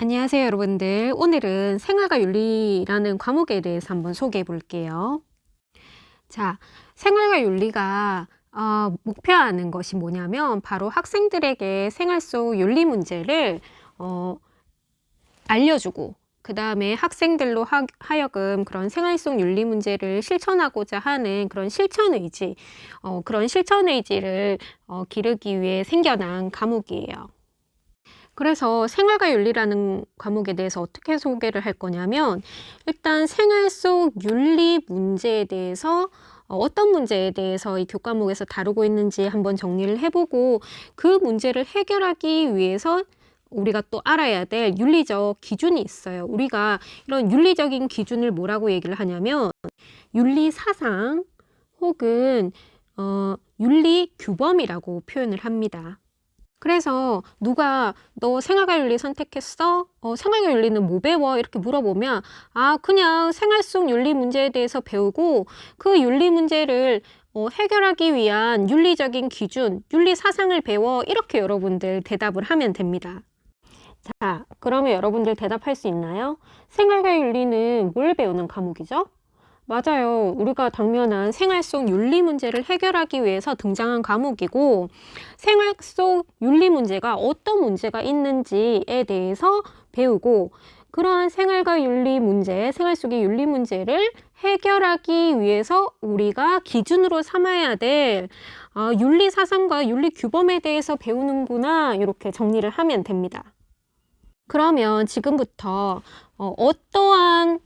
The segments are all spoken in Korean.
안녕하세요, 여러분들. 오늘은 생활과 윤리라는 과목에 대해서 한번 소개해 볼게요. 자, 생활과 윤리가 목표하는 것이 뭐냐면 바로 학생들에게 생활 속 윤리 문제를 알려주고 그 다음에 학생들로 하여금 그런 생활 속 윤리 문제를 실천하고자 하는 그런 실천 의지, 그런 실천 의지를 기르기 위해 생겨난 과목이에요. 그래서 생활과 윤리라는 과목에 대해서 어떻게 소개를 할 거냐면, 일단 생활 속 윤리 문제에 대해서 어떤 문제에 대해서 이 교과목에서 다루고 있는지 한번 정리를 해보고, 그 문제를 해결하기 위해서 우리가 또 알아야 될 윤리적 기준이 있어요. 우리가 이런 윤리적인 기준을 뭐라고 얘기를 하냐면 윤리 사상 혹은 윤리 규범이라고 표현을 합니다. 그래서 누가 너 생활과 윤리 선택했어? 생활과 윤리는 뭐 배워? 이렇게 물어보면 그냥 생활 속 윤리 문제에 대해서 배우고 그 윤리 문제를 해결하기 위한 윤리적인 기준, 윤리 사상을 배워. 이렇게 여러분들 대답을 하면 됩니다. 자, 그러면 여러분들 대답할 수 있나요? 생활과 윤리는 뭘 배우는 과목이죠? 맞아요. 우리가 당면한 생활 속 윤리 문제를 해결하기 위해서 등장한 과목이고, 생활 속 윤리 문제가 어떤 문제가 있는지에 대해서 배우고, 그러한 생활과 윤리 문제, 생활 속의 윤리 문제를 해결하기 위해서 우리가 기준으로 삼아야 될 윤리 사상과 윤리 규범에 대해서 배우는구나, 이렇게 정리를 하면 됩니다. 그러면 지금부터 어떠한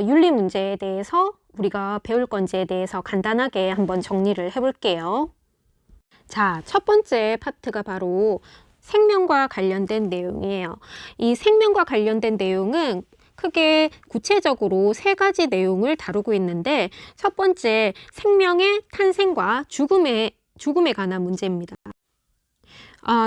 윤리 문제에 대해서 우리가 배울 건지에 대해서 간단하게 한번 정리를 해볼게요. 자, 첫 번째 파트가 바로 생명과 관련된 내용이에요. 이 생명과 관련된 내용은 크게 구체적으로 세 가지 내용을 다루고 있는데, 첫 번째, 생명의 탄생과 죽음에 관한 문제입니다.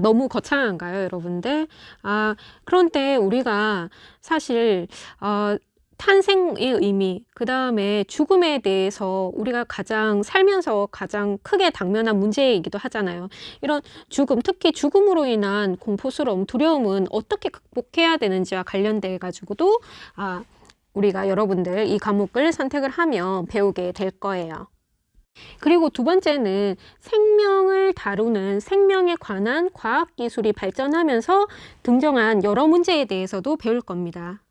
너무 거창한가요, 여러분들? 그런데 우리가 사실 탄생의 의미, 그 다음에 죽음에 대해서 우리가 살면서 가장 크게 당면한 문제이기도 하잖아요. 이런 죽음, 특히 죽음으로 인한 공포스러움, 두려움은 어떻게 극복해야 되는지와 관련돼 가지고도 우리가 여러분들 이 과목을 선택을 하면 배우게 될 거예요. 그리고 두 번째는 생명을 다루는 생명에 관한 과학기술이 발전하면서 등장한 여러 문제에 대해서도 배울 겁니다.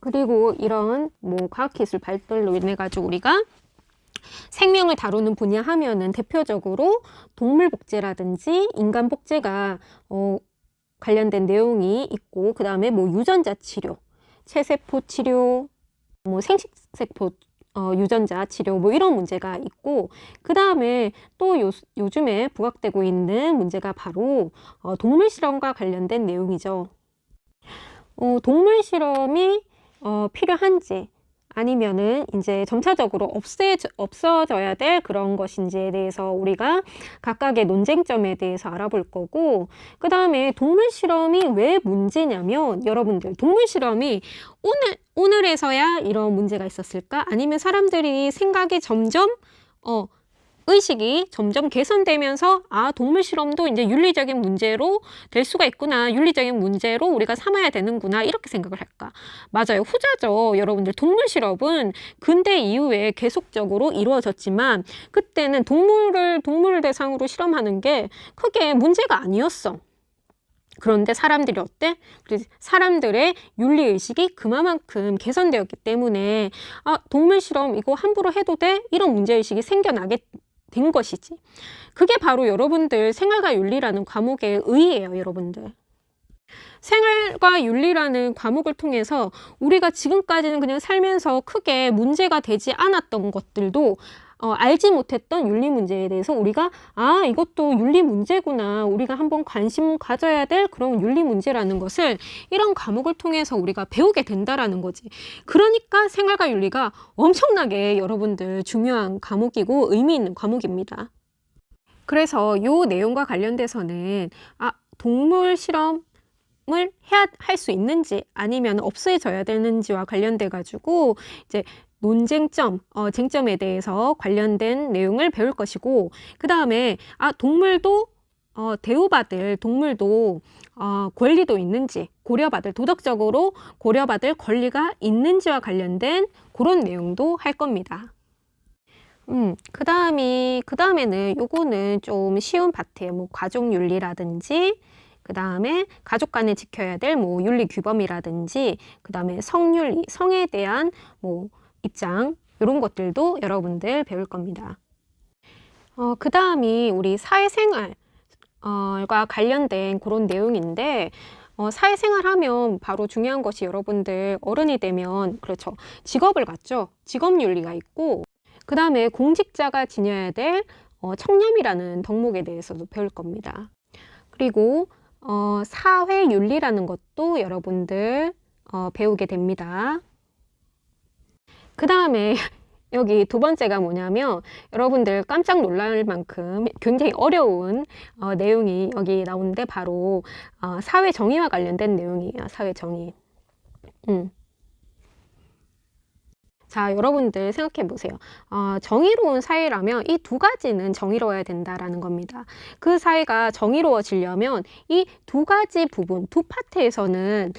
그리고 이런 과학기술 발달로 인해 가지고 우리가 생명을 다루는 분야 하면은 대표적으로 동물복제라든지 인간복제가 관련된 내용이 있고, 그 다음에 유전자 치료, 체세포 치료, 생식세포 유전자 치료 이런 문제가 있고, 그 다음에 또 요즘에 부각되고 있는 문제가 바로 동물 실험과 관련된 내용이죠. 동물 실험이 필요한지 아니면은 이제 점차적으로 없어져야 될 그런 것인지에 대해서 우리가 각각의 논쟁점에 대해서 알아볼 거고, 그 다음에 동물 실험이 왜 문제냐면, 여러분들 동물 실험이 오늘에서야 이런 문제가 있었을까? 아니면 사람들이 생각이 점점 의식이 점점 개선되면서 동물 실험도 이제 윤리적인 문제로 될 수가 있구나, 윤리적인 문제로 우리가 삼아야 되는구나, 이렇게 생각을 할까? 맞아요, 후자죠. 여러분들 동물 실험은 근대 이후에 계속적으로 이루어졌지만, 그때는 동물을 대상으로 실험하는 게 크게 문제가 아니었어. 그런데 사람들이 어때? 사람들의 윤리의식이 그만큼 개선되었기 때문에 동물 실험 이거 함부로 해도 돼? 이런 문제의식이 생겨나게 된 것이지. 그게 바로 여러분들 생활과 윤리라는 과목의 의의예요, 여러분들. 생활과 윤리라는 과목을 통해서 우리가 지금까지는 그냥 살면서 크게 문제가 되지 않았던 것들도 알지 못했던 윤리 문제에 대해서 우리가 이것도 윤리 문제구나, 우리가 한번 관심 가져야 될 그런 윤리 문제라는 것을 이런 과목을 통해서 우리가 배우게 된다라는 거지. 그러니까 생활과 윤리가 엄청나게 여러분들 중요한 과목이고 의미 있는 과목입니다. 그래서 이 내용과 관련돼서는 동물 실험을 할 수 있는지 아니면 없애져야 되는지와 관련돼 가지고 이제 논쟁점, 쟁점에 대해서 관련된 내용을 배울 것이고, 그 다음에 동물도 대우받을 동물도 권리도 있는지 도덕적으로 고려받을 권리가 있는지와 관련된 그런 내용도 할 겁니다. 그 다음에는 요거는 좀 쉬운 파트예요. 뭐 가족윤리라든지, 그 다음에 가족 간에 지켜야 될 뭐 윤리 규범이라든지, 그 다음에 성윤리, 성에 대한 뭐 입장, 이런 것들도 여러분들 배울 겁니다. 그 다음이 우리 사회생활과 관련된 그런 내용인데, 사회생활 하면 바로 중요한 것이 여러분들 어른이 되면, 그렇죠, 직업을 갖죠. 직업윤리가 있고, 그 다음에 공직자가 지녀야 될 청렴이라는 덕목에 대해서도 배울 겁니다. 그리고 사회윤리라는 것도 여러분들 배우게 됩니다. 그 다음에 여기 두 번째가 뭐냐면, 여러분들 깜짝 놀랄 만큼 굉장히 어려운 내용이 여기 나오는데, 바로 사회정의와 관련된 내용이에요. 사회정의. 자, 여러분들 생각해 보세요. 정의로운 사회라면 이 두 가지는 정의로워야 된다라는 겁니다. 그 사회가 정의로워지려면 이 두 가지 부분, 두 파트에서는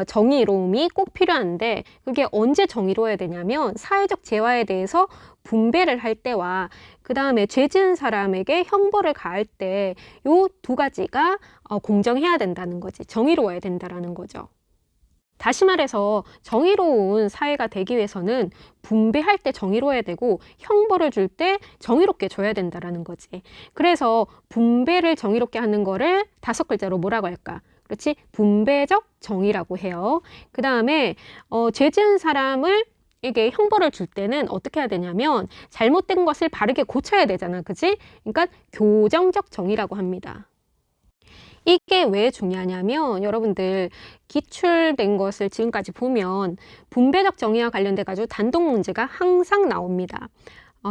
정의로움이 꼭 필요한데, 그게 언제 정의로워야 되냐면 사회적 재화에 대해서 분배를 할 때와, 그 다음에 죄 지은 사람에게 형벌을 가할 때, 요 두 가지가 공정해야 된다는 거지. 정의로워야 된다라는 거죠. 다시 말해서 정의로운 사회가 되기 위해서는 분배할 때 정의로워야 되고, 형벌을 줄 때 정의롭게 줘야 된다라는 거지. 그래서 분배를 정의롭게 하는 거를 5글자로 뭐라고 할까? 그렇지? 분배적 정의라고 해요. 그 다음에 죄 지은 사람을 이게 형벌을 줄 때는 어떻게 해야 되냐면, 잘못된 것을 바르게 고쳐야 되잖아. 그치? 그러니까 교정적 정의라고 합니다. 이게 왜 중요하냐면, 여러분들 기출된 것을 지금까지 보면 분배적 정의와 관련돼 가지고 단독 문제가 항상 나옵니다.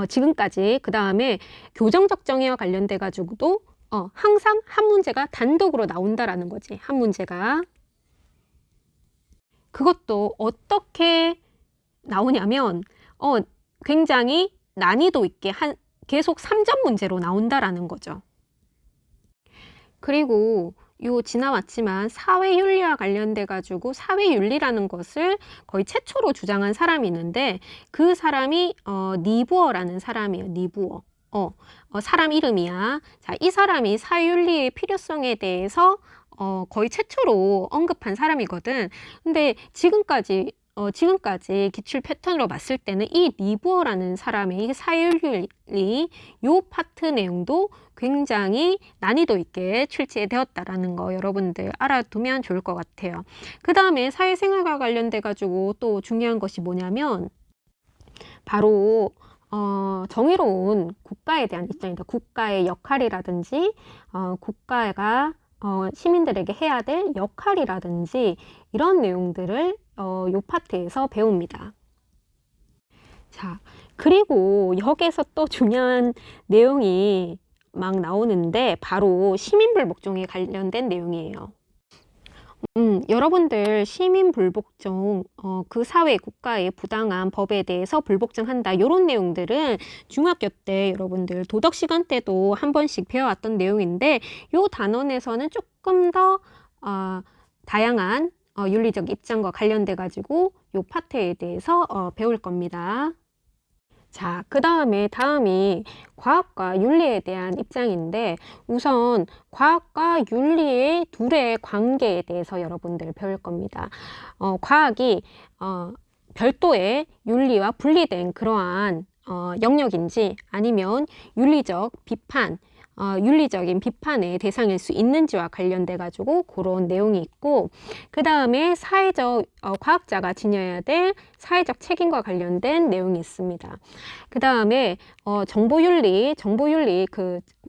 지금까지. 그 다음에 교정적 정의와 관련돼 가지고도 항상 한 문제가 단독으로 나온다라는 거지. 한 문제가. 그것도 어떻게 나오냐면 굉장히 난이도 있게 계속 3점 문제로 나온다라는 거죠. 그리고 요 지나왔지만 사회윤리와 관련돼 가지고, 사회윤리라는 것을 거의 최초로 주장한 사람이 있는데, 그 사람이 니부어라는 사람이에요. 니부어. 사람 이름이야. 자, 이 사람이 사회윤리의 필요성에 대해서 거의 최초로 언급한 사람이거든. 근데 지금까지 기출 패턴으로 봤을 때는 이 니부어라는 사람의 이 사회윤리 요 파트 내용도 굉장히 난이도 있게 출제되었다라는 거 여러분들 알아두면 좋을 것 같아요. 그 다음에 사회생활과 관련돼 가지고 또 중요한 것이 뭐냐면, 바로 정의로운 국가에 대한 입장이다. 국가의 역할이라든지 국가가 시민들에게 해야 될 역할이라든지, 이런 내용들을 요 파트에서 배웁니다. 자, 그리고 여기에서 또 중요한 내용이 막 나오는데, 바로 시민불복종에 관련된 내용이에요. 여러분들 시민불복종, 그 사회 국가의 부당한 법에 대해서 불복종한다, 이런 내용들은 중학교 때 여러분들 도덕 시간 때도 한 번씩 배워왔던 내용인데, 요 단원에서는 조금 더 다양한 윤리적 입장과 관련돼 가지고 요 파트에 대해서 배울 겁니다. 자, 다음이 과학과 윤리에 대한 입장인데, 우선 과학과 윤리의 둘의 관계에 대해서 여러분들 배울 겁니다. 과학이 별도의 윤리와 분리된 그러한 영역인지, 아니면 윤리적인 비판의 대상일 수 있는지와 관련돼 가지고 그런 내용이 있고, 그 다음에 과학자가 지녀야 될 사회적 책임과 관련된 내용이 있습니다. 그 다음에 정보윤리,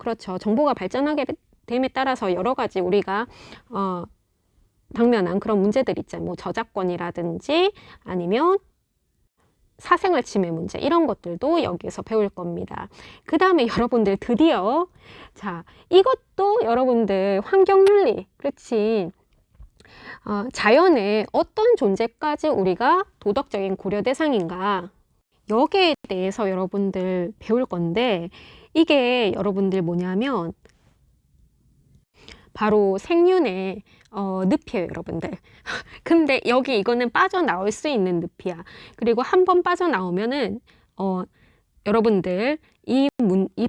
그렇죠. 정보가 발전하게 됨에 따라서 여러 가지 우리가 당면한 그런 문제들 있잖아요. 뭐 저작권이라든지 아니면 사생활 침해 문제, 이런 것들도 여기에서 배울 겁니다. 그 다음에 여러분들 드디어, 자, 이것도 여러분들 환경윤리, 그렇지. 자연의 어떤 존재까지 우리가 도덕적인 고려 대상인가, 여기에 대해서 여러분들 배울 건데, 이게 여러분들 뭐냐면 바로 생윤의 늪이에요, 여러분들. 근데 여기 이거는 빠져나올 수 있는 늪이야. 그리고 한 번 빠져나오면은 여러분들 이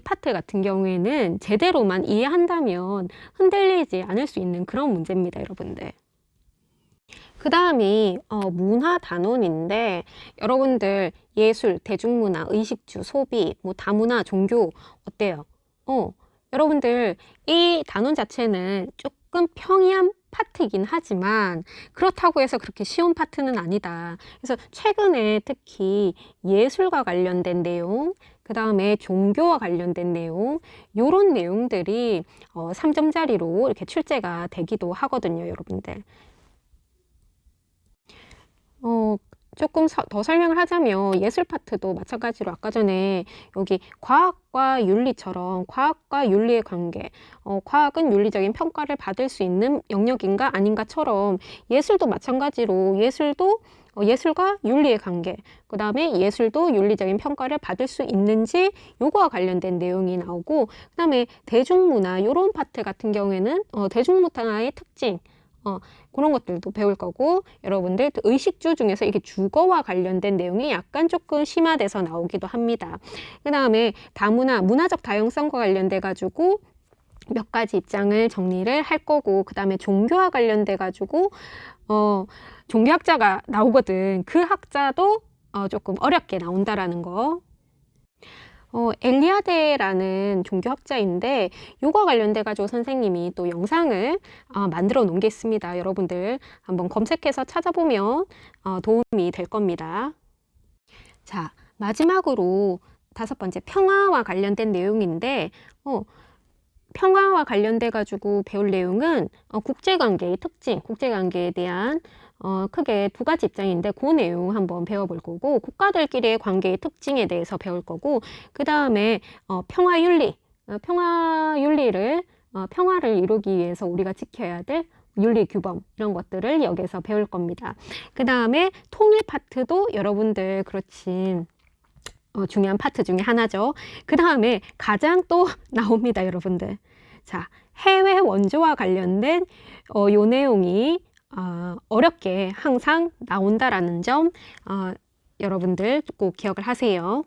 파트 같은 경우에는 제대로만 이해한다면 흔들리지 않을 수 있는 그런 문제입니다, 여러분들. 그 다음이 문화 단원인데, 여러분들 예술, 대중문화, 의식주, 소비, 뭐 다문화, 종교 어때요? 여러분들 이 단원 자체는 조금 평이한 파트이긴 하지만 그렇다고 해서 그렇게 쉬운 파트는 아니다. 그래서 최근에 특히 예술과 관련된 내용, 그 다음에 종교와 관련된 내용, 요런 내용들이 3점짜리로 이렇게 출제가 되기도 하거든요, 여러분들. 조금 더 설명을 하자면 예술 파트도 마찬가지로 아까 전에 여기 과학과 윤리처럼 과학과 윤리의 관계, 과학은 윤리적인 평가를 받을 수 있는 영역인가 아닌가처럼 예술도 마찬가지로 예술과 윤리의 관계, 그 다음에 예술도 윤리적인 평가를 받을 수 있는지 요거와 관련된 내용이 나오고, 그 다음에 대중문화 요런 파트 같은 경우에는 대중문화의 특징, 그런 것들도 배울 거고, 여러분들 의식주 중에서 이게 주거와 관련된 내용이 약간 조금 심화돼서 나오기도 합니다. 그 다음에 다문화, 문화적 다양성과 관련돼 가지고 몇 가지 입장을 정리를 할 거고, 그 다음에 종교와 관련돼 가지고 종교학자가 나오거든. 그 학자도 조금 어렵게 나온다라는 거. 엘리아데라는 종교학자인데 요거 관련돼 가지고 선생님이 또 영상을 만들어 놓은 게 있습니다. 여러분들 한번 검색해서 찾아보면 도움이 될 겁니다. 자, 마지막으로 5번째 평화와 관련된 내용인데 평화와 관련돼 가지고 배울 내용은 국제관계의 특징, 국제관계에 대한 크게 2가지 입장인데 그 내용 한번 배워볼 거고, 국가들끼리의 관계의 특징에 대해서 배울 거고, 그 다음에 평화윤리, 평화윤리를 평화를 이루기 위해서 우리가 지켜야 될 윤리 규범, 이런 것들을 여기서 배울 겁니다. 그 다음에 통일 파트도 여러분들 그렇지 중요한 파트 중에 하나죠. 그 다음에 가장 또 나옵니다, 여러분들. 자, 해외 원조와 관련된 요 내용이 어렵게 항상 나온다라는 점 여러분들 꼭 기억을 하세요.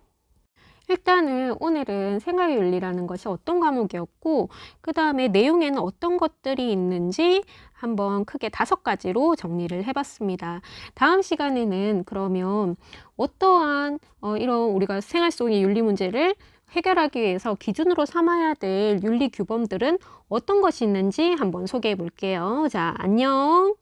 일단은 오늘은 생활윤리라는 것이 어떤 과목이었고, 그 다음에 내용에는 어떤 것들이 있는지 한번 크게 5가지로 정리를 해봤습니다. 다음 시간에는 그러면 어떠한 이런 우리가 생활 속의 윤리 문제를 해결하기 위해서 기준으로 삼아야 될 윤리 규범들은 어떤 것이 있는지 한번 소개해 볼게요. 자, 안녕.